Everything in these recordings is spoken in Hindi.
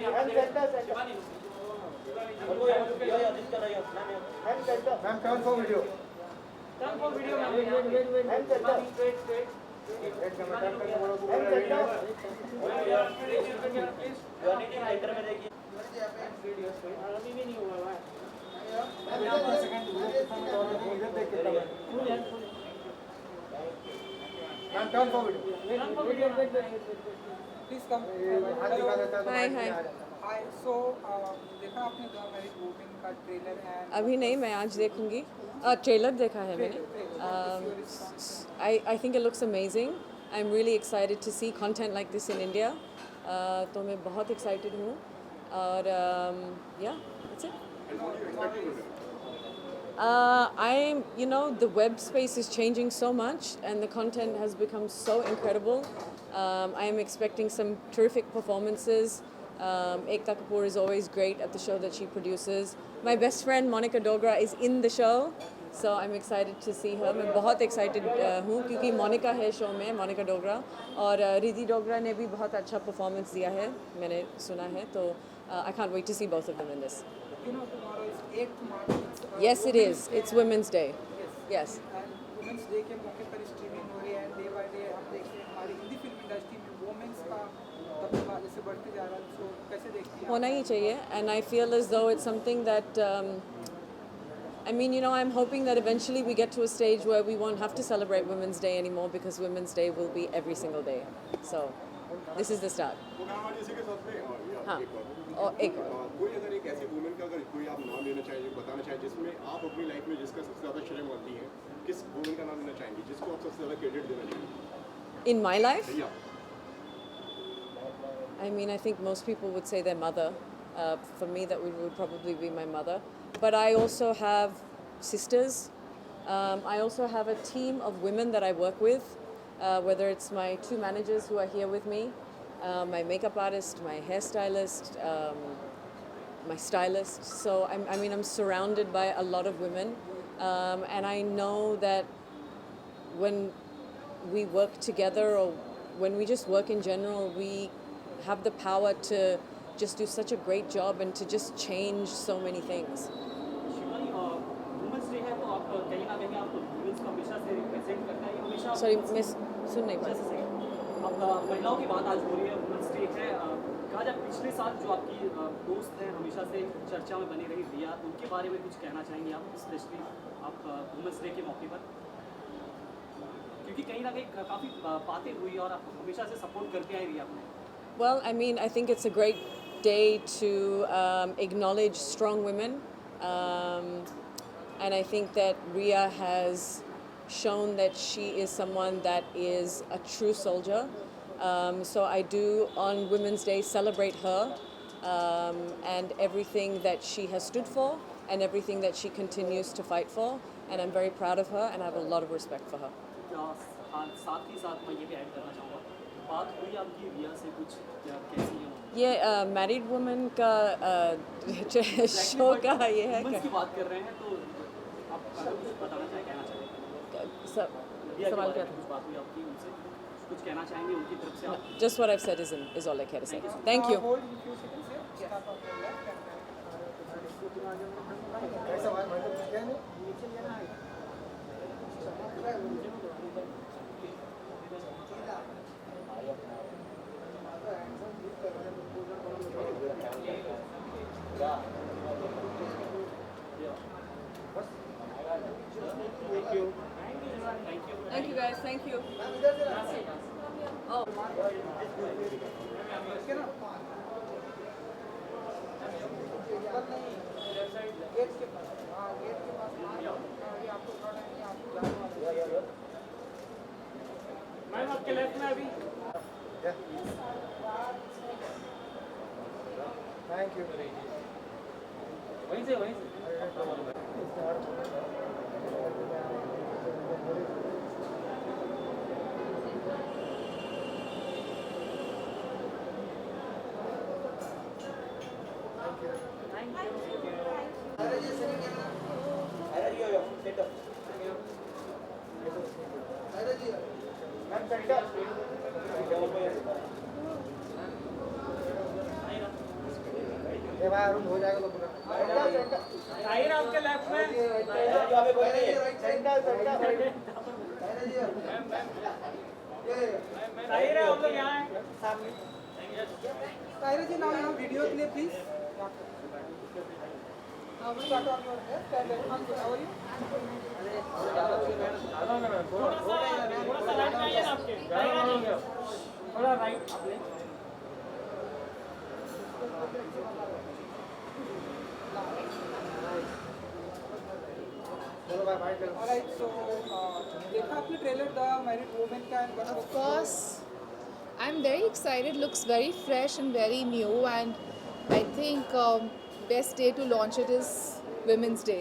Ma'am turn for video ma'am turn for video please come hi hi hi so देखा आपने द मैरिड वुमेन का ट्रेलर है अभी नहीं, मैं आज देखूंगी। ट्रेलर देखा है मैंने। I think it looks amazing. I am really excited to see content like this in India. तो मैं बहुत एक्साइटेड हूँ और yeah that's it. The web space is changing so much and the content has become so incredible. I am expecting some terrific performances. Ekta Kapoor is always great at the show that she produces. My best friend Monica Dogra is in the show, so I'm excited to see her. मैं बहुत excited हूँ क्योंकि मोनिका है शो में, मोनिका डोगरा, और रिद्धि डोगरा ने भी बहुत अच्छा परफॉर्मेंस दिया है, मैंने सुना है, तो I can't wait to see both of them in this. tomorrow is 8th March. Yes, it is. It's Women's Day. Yes. And Women's Day के मौके पर स्ट्रीमिंग हो रही है, डे बाय डे हम देखते हैं हमारी हिंदी फिल्म इंडस्ट्री में वुमेन्स का दबदबा जैसे बढ़ते जा रहा है, तो कैसे देखती हैं? होना ही चाहिए, and I feel as though it's something that I'm hoping that eventually we get to a stage where we won't have to celebrate Women's Day anymore because Women's Day will be every single day. So this is the start. हाँ, और एक कोई अगर एक ऐसी वुमेन का अगर कोई आप नाम लेना चाहें, बताना चाहें जिसमें आप अपनी लाइफ में जिसका सबसे ज़्यादा श्रेय मानती हैं, किस वुमेन का नाम लेना चाहेंगे जिसको आप सबसे ज़्यादा क्रेडिट देना चाहेंगे? in my life, या I think most people would say their mother. For me, that would probably be my mother. But I also have sisters. I also have a team of women that I work with, whether it's my 2 managers who are here with me, my makeup artist, my hairstylist, my stylist. So I'm surrounded by a lot of women, and I know that when we work together or when we just work in general, we have the power to just do such a great job and to just change so many things. Shivani, women's day है तो आप कहीं ना कहीं आप वुमेन्स को हमेशा से रिप्रेजेंट करना है, हमेशा Sorry, miss, सुन नहीं पा जैसे रही। अब महिलाओं की बात आज हो रही है, वुमेन्स डे है। कहा जाए पिछले साल जो आपकी दोस्त हैं हमेशा से चर्चा में बनी रही रिया, उनके बारे में कुछ कहना चाहेंगे आप, स्पेशली आप वुमेन्स डे के मौके पर, क्योंकि कहीं ना कहीं काफ़ी बातें हुई और आप हमेशा से सपोर्ट करते आए रिया को। Well, I think it's a great day to acknowledge strong women, and I think that Ria has shown that she is someone that is a true soldier. So I do on Women's Day celebrate her and everything that she has stood for and everything that she continues to fight for, and I'm very proud of her and I have a lot of respect for her. साथ ही साथ मैं ये भी ऐड करना चाहूँगा, बात हुई आपकी रिया से कुछ कैसी है? ये मैरिड वुमेन का शो का ये है वुमेन्स की बात कर रहे हैं, तो आप कुछ बताना चाहें, कहना चाहेंगे? सवाल क्या था? कुछ बात हुई आपकी उनसे, कुछ कहना चाहेंगे उनकी तरफ से आप? Just what I've said is all I care to say. Thank you. Hold in few seconds here. Start off your left and ऐसा बात मतलब क्या नहीं Thank you guys. Thank you. Oh. Gate के पास, हाँ गेट के पास ये आपको उठाना है, आपको जाना है। मैम आपके लेफ्ट में अभी थैंक यू वहीं से ये भाई अरुण हो जाएगा तो पूरा ताहिर आपके लेफ्ट में ताहिर हम लोग यहाँ हैं ताहिरा जी नाउ यहाँ वीडियो के लिए please start on your head how are you थोड़ा सा राइट में आइए ना आपके थोड़ा राइट आपने चलो भाई भाई चलो ऑलराइट सो देखा आपने ट्रेलर द मैरिड वुमेन का and Of course, I'm very excited. Looks very fresh and very new, and I think best day to launch it is Women's Day,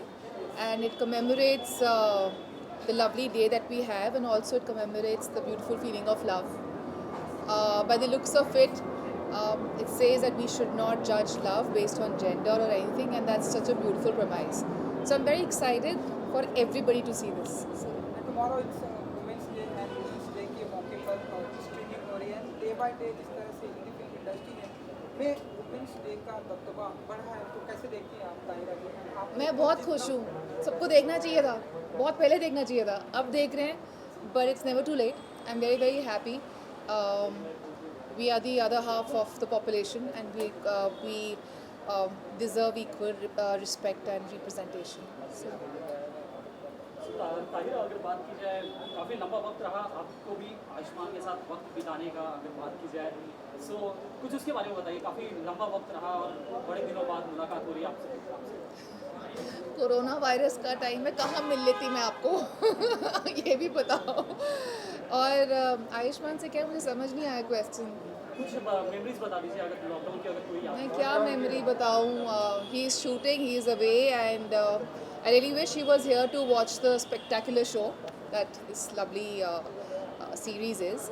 and it commemorates the lovely day that we have, and also it commemorates the beautiful feeling of love. By the looks of it, it says that we should not judge love based on gender or anything, and that's such a beautiful premise. So I'm very excited for everybody to see this. So, tomorrow it's women's day and women's day के मौके पर स्ट्रीमिंग हो रही है डे बाय डे जिस तरह से हिंदी फिल्म इंडस्ट्री में वुमेन्स डे का दबदबा बढ़ा है तो कैसे देखती हैं आप ताहिरा जी आप मैं बहुत खुश हूँ सबको देखना चाहिए था बहुत पहले देखना चाहिए था अब देख रहे हैं but it's never too late I am very very happy we are the other half of the population and we deserve equal respect and representation. So, Tahir अगर बात की जाए काफ़ी लंबा वक्त रहा आपको भी आयुष्मान के साथ वक्त बिताने का अगर बात की जाए सो कुछ उसके बारे में बताइए काफ़ी लंबा वक्त रहा और बड़े दिनों बाद मुलाकात हो रही है आपसे कोरोना वायरस का टाइम में कहाँ मिल लेती मैं आपको ये भी बताओ और आयुष्मान से क्या मुझे समझ नहीं आया क्वेश्चन कुछ मेमोरीज बता दीजिए अगर लॉकडाउन की अगर कोई याद मैं क्या मेमोरी बताऊँ he is shooting he is away and I really wish he was here to watch the spectacular show that this lovely series is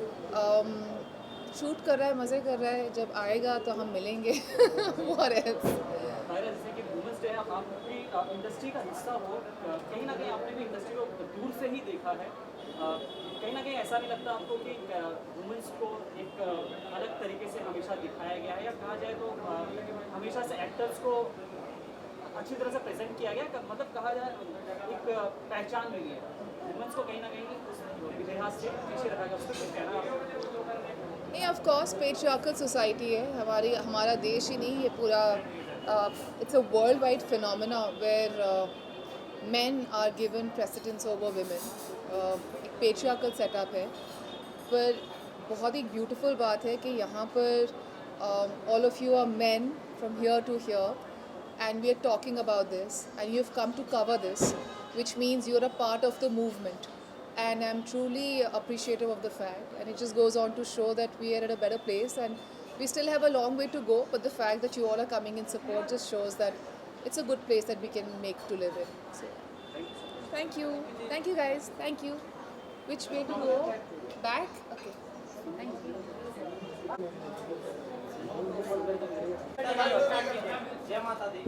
shoot कर रहा है मज़े कर रहा है जब आएगा तो हम मिलेंगे What else? ताहिरा जैसे कि वुमेंस डे आपकी इंडस्ट्री का हिस्सा हो कहीं ना कहीं आपने भी इंडस्ट्री को दूर से ही देखा है कहीं ना कहीं ऐसा नहीं लगता आपको कि वुमेंस को एक अलग तरीके से हमेशा दिखाया गया है या कहा जाए तो हमेशा से एक्टर्स को अच्छी तरह से प्रेजेंट किया गया मतलब कहा जाए एक पहचान मिली है वुमेंस को कहीं ना कहीं उस लिहाज से पीछे रखा गया उसको कहना नहीं ऑफ कोर्स पेट्रियार्कल सोसाइटी है हमारा देश ही नहीं ये पूरा it's a world wide phenomena where men are given precedence over women. एक पेट्रियार्कल सेटअप है पर बहुत ही ब्यूटीफुल बात है कि यहाँ पर all of you are men from here to here and we are talking about this and you have come to cover this which means you're a part of the movement and I'm truly appreciative of the fact and it just goes on to show that we are at a better place and we still have a long way to go but the fact that you all are coming in support just shows that it's a good place that we can make to live in. So, thank you guys, thank you. Which way to go? Back? Okay. Thank you. जय माता दी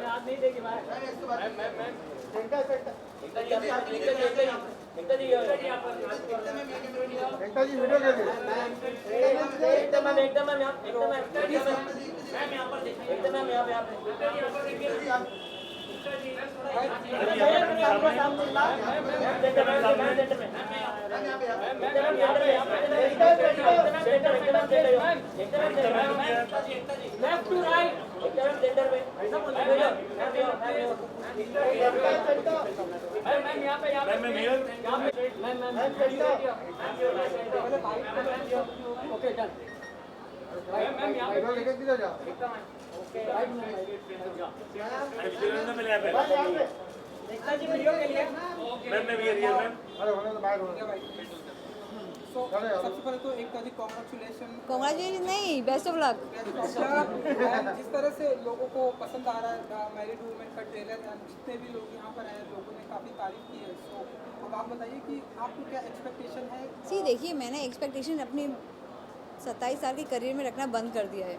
आज नहीं देगी एकता जी वीडियो के लिए लेफ्ट टू राइट एकदम सेंटर में ऐसा बोलिए मैम यहाँ पे ओके डन मैम यहाँ पे वीडियो लेके किधर जा एकता जी वीडियो के लिए अरे होने तो बाहर होने सो सबसे पहले तो एकता जी कॉन्ग्रेचुलेशन कॉन्ग्रेचुलेशन नहीं बेस्ट ऑफ लक जिस तरह से लोगों को पसंद आ रहा है मैरिड वुमेन का ट्रेलर एंड जितने भी लोग यहाँ पर आए लोगों ने काफ़ी तारीफ की है सो अब आप बताइए कि आपको क्या एक्सपेक्टेशन है सी देखिए मैंने एक्सपेक्टेशन अपनी 27 साल के करियर में रखना बंद कर दिया है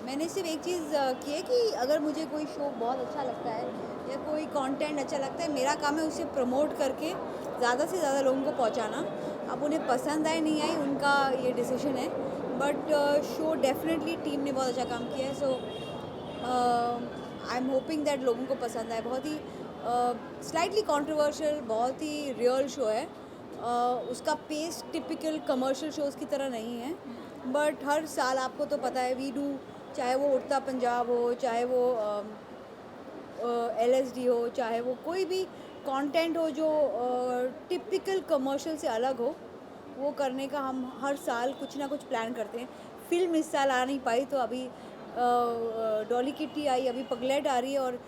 मैंने सिर्फ एक चीज़ की है कि अगर मुझे कोई शो बहुत अच्छा लगता है या कोई कंटेंट अच्छा लगता है मेरा काम है उसे प्रमोट करके ज़्यादा से ज़्यादा लोगों को पहुंचाना अब उन्हें पसंद आए नहीं आई उनका ये डिसीजन है, बट शो डेफिनेटली टीम ने बहुत अच्छा काम किया है. सो आई एम होपिंग दैट लोगों को पसंद आए. बहुत ही स्लाइटली कंट्रोवर्शियल, बहुत ही रियल शो है. उसका पेस टिपिकल कमर्शियल शोज़ की तरह नहीं है, बट हर साल आपको तो पता है वी डू, चाहे वो उड़ता पंजाब हो, चाहे वो LSD हो, चाहे वो कोई भी कंटेंट हो जो टिपिकल कमर्शियल से अलग हो, वो करने का हम हर साल कुछ ना कुछ प्लान करते हैं. फिल्म इस साल आ नहीं पाई तो अभी डॉली किट्टी आई, अभी पगलेट आ रही है, और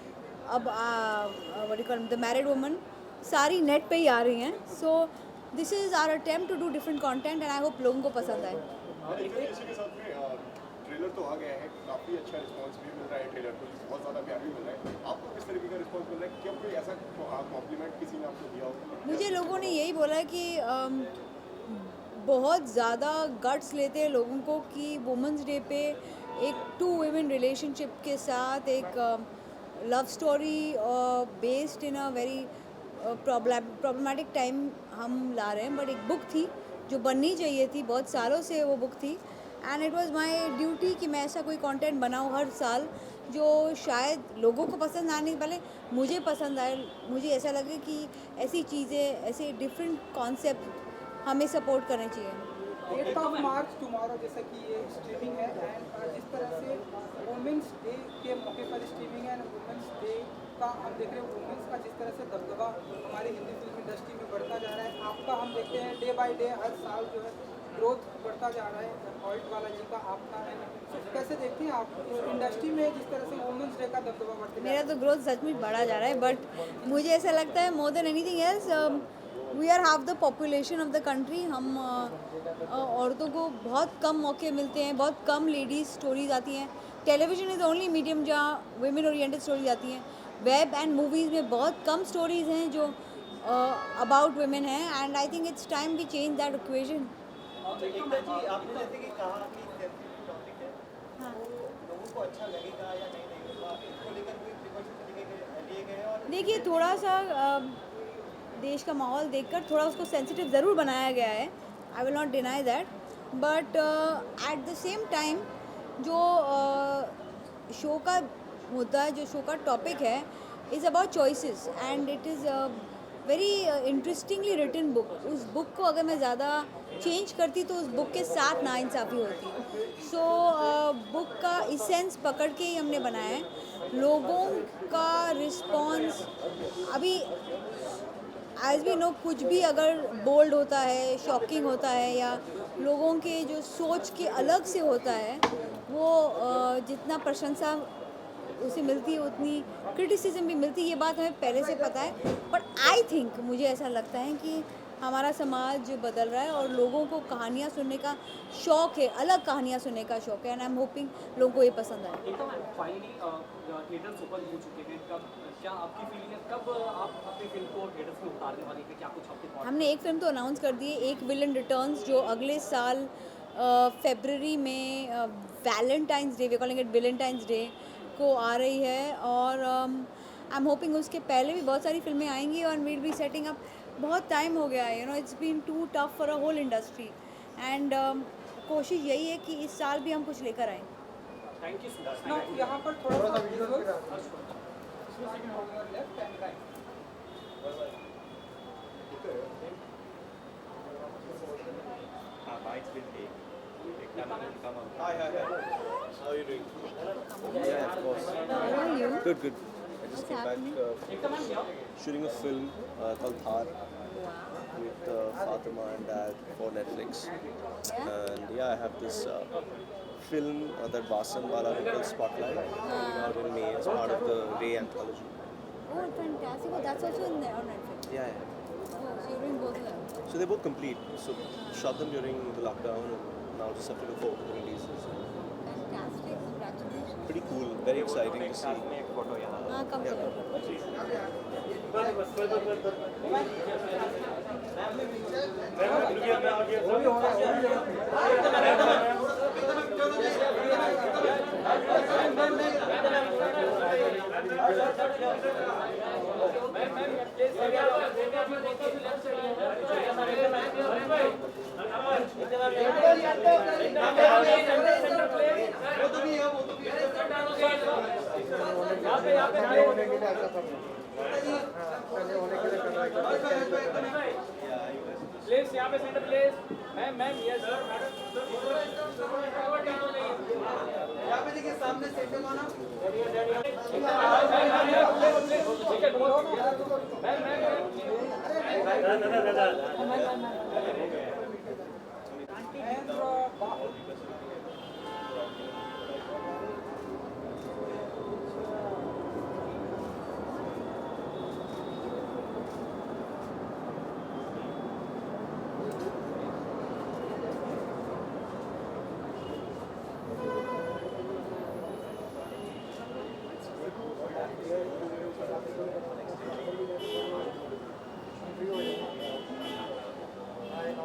अब द मैरिड वुमन सारी नेट पे ही आ रही हैं. So this is our attempt to do different content and I hope लोगों को पसंद आए. इसी के साथ में ट्रेलर तो आ गया है, काफ़ी अच्छा रिस्पांस भी मिल रहा है ट्रेलर को, बहुत ज़्यादा प्यार भी मिल रहा है. आपको किस तरीके का रिस्पांस मिल रहा है? क्या कोई ऐसा कॉम्प्लीमेंट किसी ने आपको दिया हो? मुझे लोगों ने यही बोला है कि बहुत ज़्यादा गट्स लेते हैं लोगों को कि वुमेंस डे पे एक 2 women रिलेशनशिप के साथ एक love story based in a very problematic time हम ला रहे हैं. बट एक बुक थी जो बननी चाहिए थी, बहुत सालों से वो बुक थी, and it was my duty कि मैं ऐसा कोई कंटेंट बनाऊं हर साल जो शायद लोगों को पसंद आने पहले मुझे पसंद आए. मुझे ऐसा लगे कि ऐसी चीज़ें, ऐसे डिफरेंट कॉन्सेप्ट हमें सपोर्ट करने चाहिए. 8th of March टुमारो, जैसा कि ये स्ट्रीमिंग है, एंड जिस तरह से वुमेंस डे के मौके पर स्ट्रीमिंग है, वुमेंस डे का हम देख रहे हैं, वुमेंस का जिस तरह से दबदबा हमारी हिंदी फिल्म इंडस्ट्री में बढ़ता जा रहा है. आपका हम देखते हैं डे बाय डे हर साल जो है ग्रोथ बढ़ता जा रहा है. ऑल्ट वाला जी का आपका है, तो कैसे देखते हैं आप इंडस्ट्री में जिस तरह से वुमेंस डे का दबदबा बढ़ता है? मेरा तो ग्रोथ सच में बढ़ा जा रहा है, बट मुझे ऐसा लगता है more than anything else we are half the population of the country. हम औरतों को बहुत कम मौके मिलते हैं, बहुत कम लेडीज़ स्टोरीज आती हैं. टेलीविज़न इज़ ओनली मीडियम जहाँ वुमेन ओरिएंटेड स्टोरीज आती हैं. वेब एंड मूवीज़ में बहुत कम स्टोरीज़ हैं जो अबाउट वुमेन हैं, and I think it's time we change that equation. Ekta ji, आपने जैसे कि कहा कि सेंसिटिव टॉपिक है, हाँ, लोगों को अच्छा लगेगा या नहीं लगेगा, इसको लेकर कोई प्रिकॉशन लिए गए हैं? और देखिए थोड़ा सा देश का माहौल देखकर थोड़ा उसको सेंसिटिव ज़रूर बनाया गया है. I will not deny that, but at the same time जो शो का मुद्दा है, जो शो का टॉपिक है, is about choices, and it is very interestingly written book. उस बुक को अगर मैं ज़्यादा चेंज करती तो उस बुक के साथ नाइंसाफ़ी होती. सो बुक का इसेंस पकड़ के ही हमने बनाया है. लोगों का रिस्पॉन्स अभी एज वी नो, कुछ भी अगर बोल्ड होता है, शॉकिंग होता है, या लोगों के जो सोच के अलग से होता है, वो जितना प्रशंसा उसे मिलती है उतनी क्रिटिसिज्म भी मिलती है. ये बात हमें पहले से पता है, बट आई थिंक, मुझे ऐसा लगता है कि हमारा समाज बदल रहा है और लोगों को कहानियाँ सुनने का शौक़ है, अलग कहानियाँ सुनने का शौक़ है, एंड आई एम होपिंग लोगों को ये पसंद आए. एकदम फाइनली थिएटर्स ओपन हो चुके हैं. कब, क्या आपकी फीलिंग है, कब आप अपनी फिल्म को थिएटर्स में उतारने वाली है? क्या कुछ आपके thoughts? हमने एक फिल्म तो अनाउंस कर दी है, एक विलन रिटर्न्स, जो अगले साल फरवरी में Valentine's day, we calling it Valentine's day को आ रही है. और आई एम होपिंग उसके पहले भी बहुत सारी फिल्में आएंगी, और वील बी सेटिंग अप. बहुत टाइम हो गया है, you know, it's been too tough for a whole industry, and कोशिश यही है कि इस साल भी हम कुछ लेकर आएँ. Thank you so much. ना यहाँ पर थोड़ा सा वीडियो visuals गिरा. on your left and right. Hi. How are you doing? Yeah, of course. How are you? Good. I just came back एकदम मैम क्या shooting a film called Thar with Fatima and Dad for Netflix. And yeah, I have this film that Vasan Wala called Spotlight coming out in May as part of the Ray anthology. Oh, fantastic. Oh, that's also in there on Netflix. Yeah. Oh, so you're doing both of them. So they're both complete. So shot them during the lockdown and now just have to go for releases. Fantastic. Congratulations. Pretty cool. Very exciting to see. हाँ, कम से कम. Please, पहले होने के लिए ऐसा सब पहले होने के लिए कर रहा है प्लीज यहाँ पे सेंटर प्लीज मैम यस यहाँ पे देखिए सामने सेंटर माना मैम